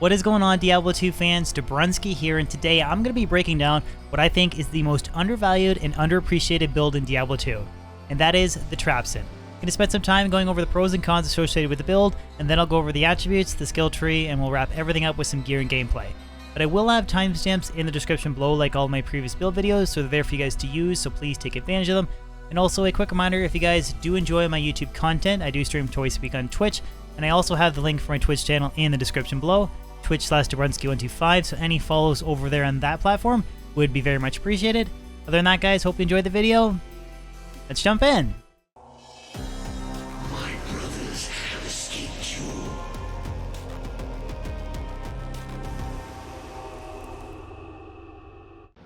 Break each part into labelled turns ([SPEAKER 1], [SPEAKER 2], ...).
[SPEAKER 1] What is going on, Diablo 2 fans? Dobrunsky here, and today I'm going to be breaking down what I think is the most undervalued and underappreciated build in Diablo 2, and that is the Trapsin. I'm going to spend some time going over the pros and cons associated with the build, and then I'll go over the attributes, the skill tree, and we'll wrap everything up with some gear and gameplay. But I will have timestamps in the description below like all my previous build videos, so they're there for you guys to use, so please take advantage of them. And also a quick reminder, if you guys do enjoy my YouTube content, I do stream twice a week on Twitch, and I also have the link for my Twitch channel in the description below. Twitch/Dobrunsky125, so any follows over there on that platform would be very much appreciated. Other than that, guys, hope you enjoyed the video. Let's jump in.
[SPEAKER 2] My brothers have escaped you.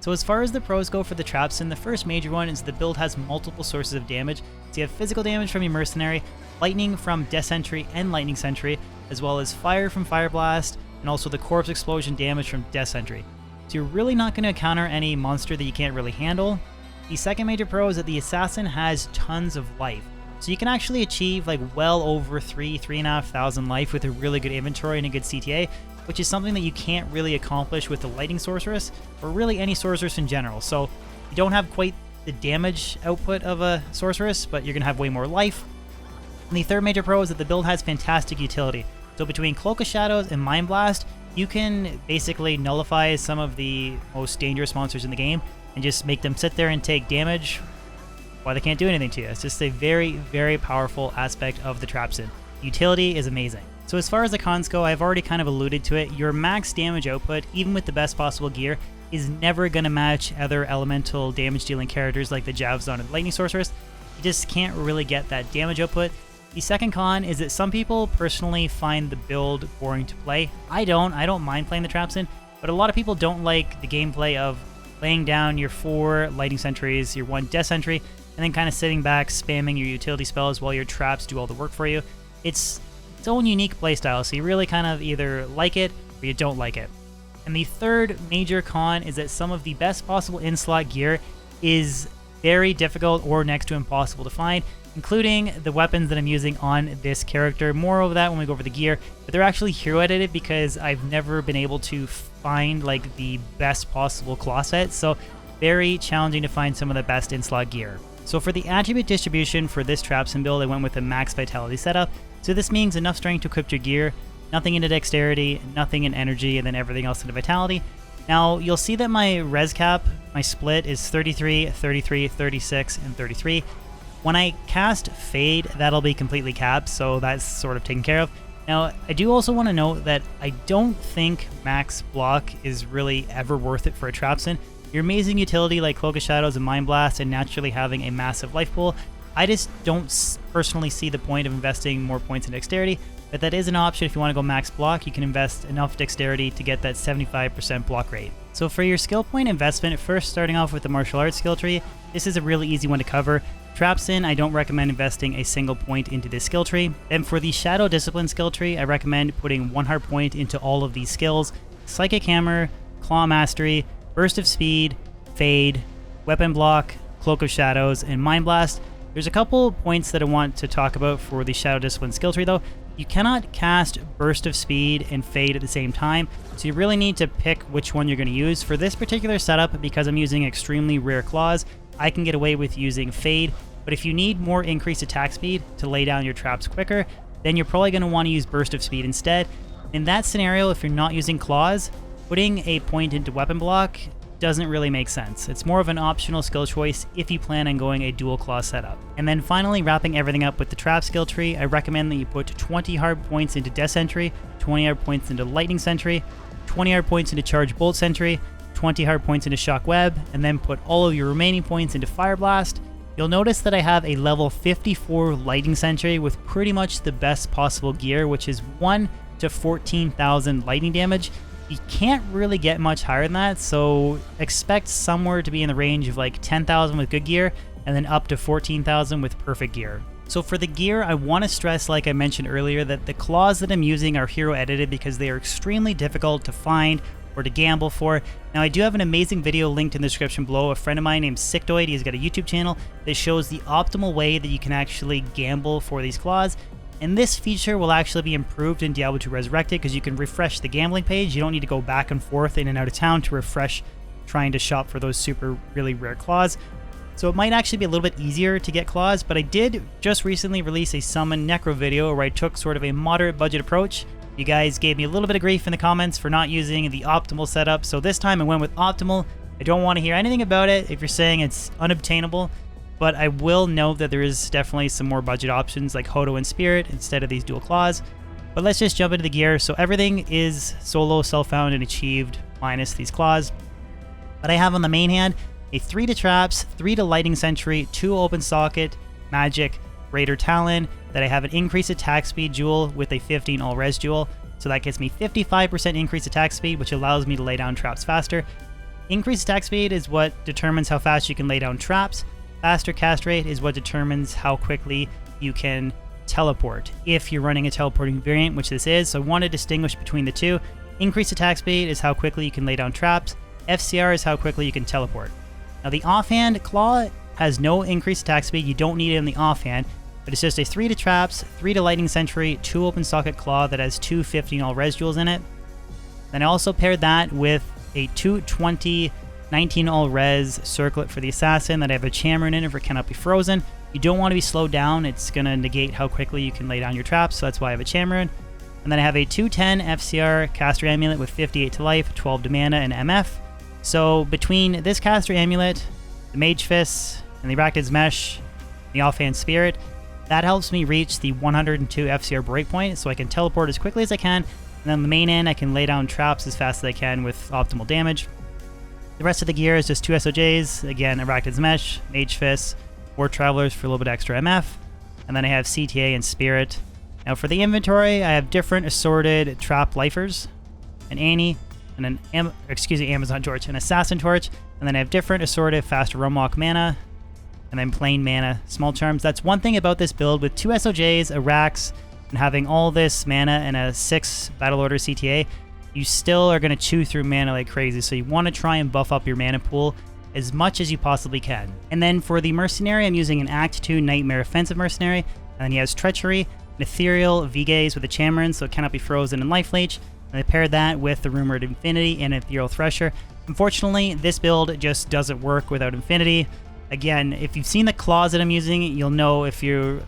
[SPEAKER 1] So as far as the pros go for the Trapsin, the first major one is the build has multiple sources of damage. So you have physical damage from your Mercenary, lightning from Death Sentry and Lightning Sentry, as well as fire from Fire Blast, and also the corpse explosion damage from Death Sentry. So you're really not going to encounter any monster that you can't really handle. The second major pro is that the Assassin has tons of life. So you can actually achieve like well over 3,500 life with a really good inventory and a good CTA, which is something that you can't really accomplish with the Lightning Sorceress, or really any Sorceress in general. So you don't have quite the damage output of a Sorceress, but you're going to have way more life. And the third major pro is that the build has fantastic utility. So between Cloak of Shadows and Mind Blast, you can basically nullify some of the most dangerous monsters in the game and just make them sit there and take damage while they can't do anything to you. It's just a very, very powerful aspect of the Trapsin. Utility is amazing. So as far as the cons go, I've already kind of alluded to it. Your max damage output, even with the best possible gear, is never going to match other elemental damage dealing characters like the Javzon and Lightning Sorceress. You just can't really get that damage output. The second con is that some people personally find the build boring to play. I don't mind playing the Trapsin, but a lot of people don't like the gameplay of laying down your 4 Lightning Sentries, your 1 Death Sentry, and then kind of sitting back, spamming your utility spells while your traps do all the work for you. It's its own unique playstyle, so you really kind of either like it or you don't like it. And the third major con is that some of the best possible in-slot gear is very difficult or next to impossible to find, including the weapons that I'm using on this character. More of that when we go over the gear, but they're actually hero edited because I've never been able to find like the best possible claw set, so very challenging to find some of the best in-slot gear. So for the attribute distribution for this Trapsin build, I went with a max vitality setup. So this means enough strength to equip your gear, nothing into dexterity, nothing in energy, and then everything else into vitality. Now you'll see that my res cap, my split is 33, 33, 36, and 33. When I cast Fade, that'll be completely capped, so that's sort of taken care of. Now, I do also want to note that I don't think max block is really ever worth it for a Trapsin. Your amazing utility like Cloak of Shadows and Mind Blast and naturally having a massive life pool, I just don't personally see the point of investing more points in dexterity, but that is an option if you want to go max block. You can invest enough dexterity to get that 75% block rate. So for your skill point investment, first starting off with the martial arts skill tree, this is a really easy one to cover. Trapsin, I don't recommend investing a single point into this skill tree. Then for the Shadow Discipline skill tree, I recommend putting 1 hard point into all of these skills: Psychic Hammer, Claw Mastery, Burst of Speed, Fade, Weapon Block, Cloak of Shadows, and Mind Blast. There's a couple points that I want to talk about for the Shadow Discipline skill tree though. You cannot cast Burst of Speed and Fade at the same time, so you really need to pick which one you're going to use. For this particular setup, because I'm using extremely rare claws, I can get away with using Fade, but if you need more increased attack speed to lay down your traps quicker, then you're probably going to want to use Burst of Speed instead. In that scenario, if you're not using claws, putting a point into Weapon Block doesn't really make sense. It's more of an optional skill choice if you plan on going a dual claw setup. And then finally, wrapping everything up with the trap skill tree, I recommend that you put 20 hard points into Death Sentry, 20 hard points into Lightning Sentry, 20 hard points into Charge Bolt Sentry, 20 hard points into Shock Web, and then put all of your remaining points into Fire Blast. You'll notice that I have a level 54 Lightning Sentry with pretty much the best possible gear, which is 1 to 14,000 lightning damage. You can't really get much higher than that, so expect somewhere to be in the range of like 10,000 with good gear, and then up to 14,000 with perfect gear. So for the gear, I want to stress, like I mentioned earlier, that the claws that I'm using are hero edited because they are extremely difficult to find or to gamble for. Now I do have an amazing video linked in the description below. A friend of mine named Sickdoid, he's got a YouTube channel that shows the optimal way that you can actually gamble for these claws. And this feature will actually be improved in Diablo 2 Resurrected because you can refresh the gambling page. You don't need to go back and forth in and out of town to refresh trying to shop for those super really rare claws. So it might actually be a little bit easier to get claws, but I did just recently release a summon necro video where I took sort of a moderate budget approach. You guys gave me a little bit of grief in the comments for not using the optimal setup, so this time I went with optimal. I don't want to hear anything about it if you're saying it's unobtainable, but I will note that there is definitely some more budget options like Hodo and Spirit instead of these dual claws. But let's just jump into the gear. So everything is solo, self-found, and achieved minus these claws. But I have on the main hand a 3 to Traps, 3 to Lightning Sentry, 2 Open Socket, Magic, Raider Talon, that I have an increased attack speed jewel with a 15 all-res jewel. So that gets me 55% increased attack speed, which allows me to lay down traps faster. Increased attack speed is what determines how fast you can lay down traps. Faster cast rate is what determines how quickly you can teleport, if you're running a teleporting variant, which this is. So I want to distinguish between the two. Increased attack speed is how quickly you can lay down traps. FCR is how quickly you can teleport. Now the offhand claw has no increased attack speed. You don't need it in the offhand, but it's just a 3 to Traps, 3 to Lightning Sentry, 2 Open Socket claw that has 2 15 all-res jewels in it. Then I also paired that with a 220 19 all-res circlet for the assassin that I have a Chamron in it for cannot be frozen. You don't want to be slowed down. It's going to negate how quickly you can lay down your traps, so that's why I have a Chamron. And then I have a 210 FCR caster amulet with 58 to life, 12 to mana, and MF. So between this caster amulet, the Mage Fist, and the Arachnid's Mesh, the offhand Spirit, that helps me reach the 102 FCR breakpoint, so I can teleport as quickly as I can. And then on the main end, I can lay down traps as fast as I can with optimal damage. The rest of the gear is just 2 SOJs, again, Arachnid's Mesh, Mage Fist, War Travelers for a little bit extra MF, and then I have CTA and Spirit. Now for the inventory, I have different assorted Trap Lifers, an Annie, and an Amazon Torch, an Assassin Torch, and then I have different assorted Faster Rumwalk mana, and then plain mana Small Charms. That's one thing about this build with 2 SOJs, a Rax, and having all this mana and a 6 Battle Order CTA, you still are going to chew through mana like crazy, so you want to try and buff up your mana pool as much as you possibly can. And then for the Mercenary, I'm using an Act 2 Nightmare Offensive Mercenary, and then he has Treachery, an Ethereal V-Gaze with a Chamron, so it cannot be frozen and Life Leech, and I paired that with the Rumored Infinity and Ethereal Thresher. Unfortunately, this build just doesn't work without Infinity. Again, if you've seen the claws that I'm using, you'll know if you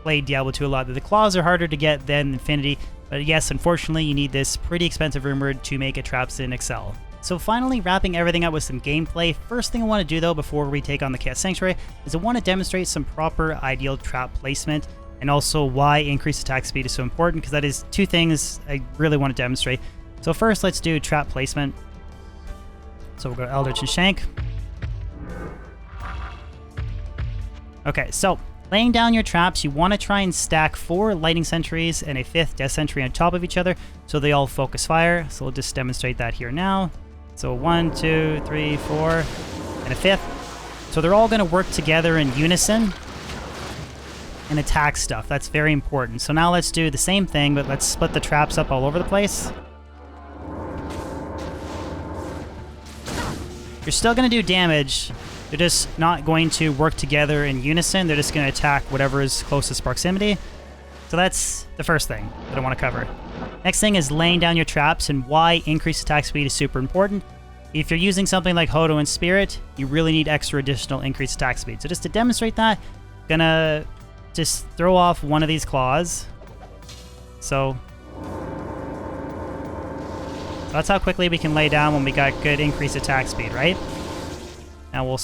[SPEAKER 1] played Diablo 2 a lot that the claws are harder to get than Infinity. But yes, unfortunately, you need this pretty expensive Rumored to make a Trapsin excel. So finally, wrapping everything up with some gameplay, first thing I want to do though before we take on the Chaos Sanctuary is I want to demonstrate some proper ideal trap placement and also why increased attack speed is so important, because that is 2 things I really want to demonstrate. So first, let's do trap placement. So we'll go Eldritch and Shank. Okay, so laying down your traps, you want to try and stack 4 Lightning Sentries and a 5th Death Sentry on top of each other so they all focus fire. So we'll just demonstrate that here now. So 1, 2, 3, 4, and a 5th. So they're all going to work together in unison and attack stuff. That's very important. So now let's do the same thing, but let's split the traps up all over the place. You're still going to do damage. They're just not going to work together in unison. They're just going to attack whatever is closest proximity. So that's the first thing that I want to cover. Next thing is laying down your traps and why increased attack speed is super important. If you're using something like Hodo and Spirit, you really need extra additional increased attack speed. So just to demonstrate that, I'm gonna just throw off one of these claws. So that's how quickly we can lay down when we got good increased attack speed, right? Now we'll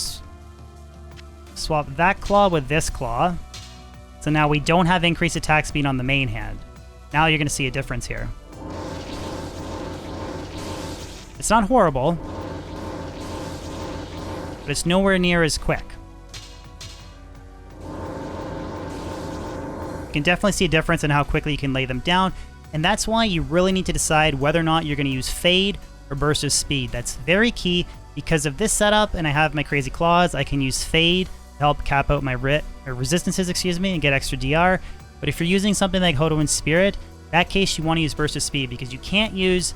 [SPEAKER 1] swap that claw with this claw. So now we don't have increased attack speed on the main hand. Now you're going to see a difference here. It's not horrible, but it's nowhere near as quick. You can definitely see a difference in how quickly you can lay them down, and that's why you really need to decide whether or not you're going to use Fade or Burst of Speed. That's very key. Because of this setup, and I have my Crazy Claws, I can use Fade to help cap out my resistances, and get extra DR. But if you're using something like Hodo and Spirit, in that case you want to use Burst of Speed, because you can't use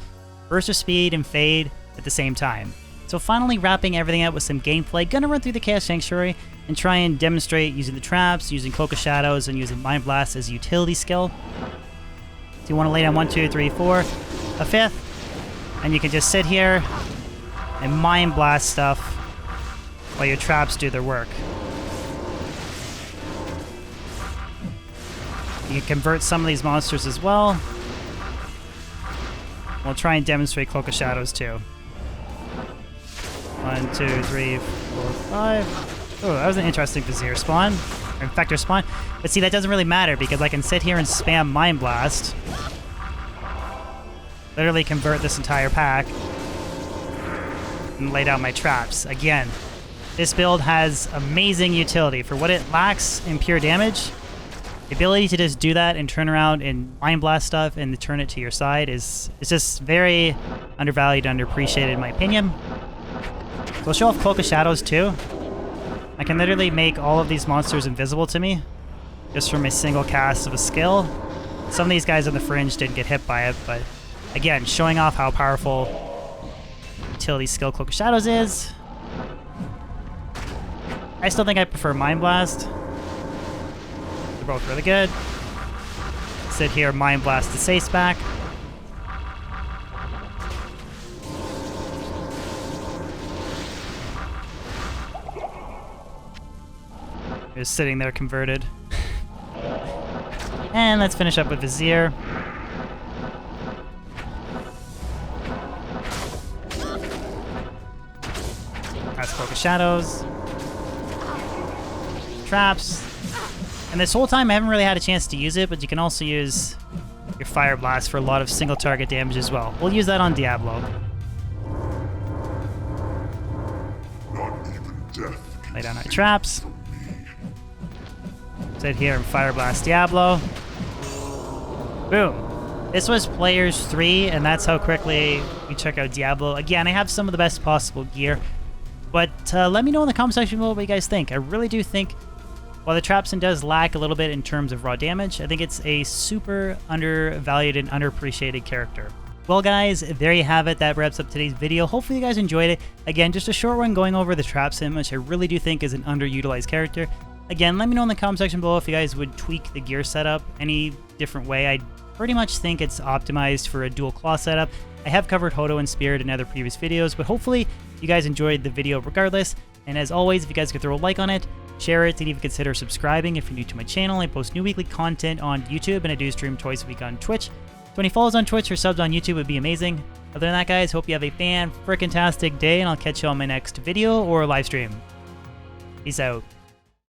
[SPEAKER 1] Burst of Speed and Fade at the same time. So finally wrapping everything up with some gameplay, gonna run through the Chaos Sanctuary and try and demonstrate using the traps, using Cloak of Shadows, and using Mind Blast as a utility skill. So you want to lay down 1, 2, 3, 4, a 5th, and you can just sit here and Mind Blast stuff while your traps do their work. You can convert some of these monsters as well. We'll try and demonstrate Cloak of Shadows too. 1, 2, 3, 4, 5. Oh, that was an interesting Vizier spawn. Or Infector spawn. But see, that doesn't really matter because I can sit here and spam Mind Blast. Literally convert this entire pack. And lay down my traps. Again, this build has amazing utility. For what it lacks in pure damage, the ability to just do that and turn around and Mind Blast stuff and turn it to your side is just very undervalued, underappreciated in my opinion. So I'll show off Cloak of Shadows too. I can literally make all of these monsters invisible to me just from a single cast of a skill. Some of these guys on the fringe didn't get hit by it, but again, showing off how powerful utility skill Cloak of Shadows is. I still think I prefer Mind Blast. They're both really good. Sit here, Mind Blast the Sace back. Just sitting there converted. And let's finish up with Vizier. That's Cloak of Shadows. Traps. And this whole time I haven't really had a chance to use it, but you can also use your Fire Blast for a lot of single target damage as well. We'll use that on Diablo.
[SPEAKER 2] Not even death.
[SPEAKER 1] Lay down our traps. Sit here and Fire Blast Diablo. Boom. This was players 3, and that's how quickly we took out Diablo. Again, I have some of the best possible gear, but let me know in the comment section below what you guys think. I really do think, while the Trapsin does lack a little bit in terms of raw damage, I think it's a super undervalued and underappreciated character. Well guys, there you have it. That wraps up today's video. Hopefully you guys enjoyed it. Again, just a short one going over the Trapsin, which I really do think is an underutilized character. Again, let me know in the comment section below if you guys would tweak the gear setup any different way. I pretty much think it's optimized for a dual claw setup. I have covered Hodo and Spirit in other previous videos, but hopefully you guys enjoyed the video regardless. And as always, if you guys could throw a like on it, share it, and even consider subscribing if you're new to my channel. I post new weekly content on YouTube, and I do stream twice a week on Twitch. So any follows on Twitch or subs on YouTube would be amazing. Other than that, guys, hope you have a fan-frickin-tastic day, and I'll catch you on my next video or live stream. Peace out.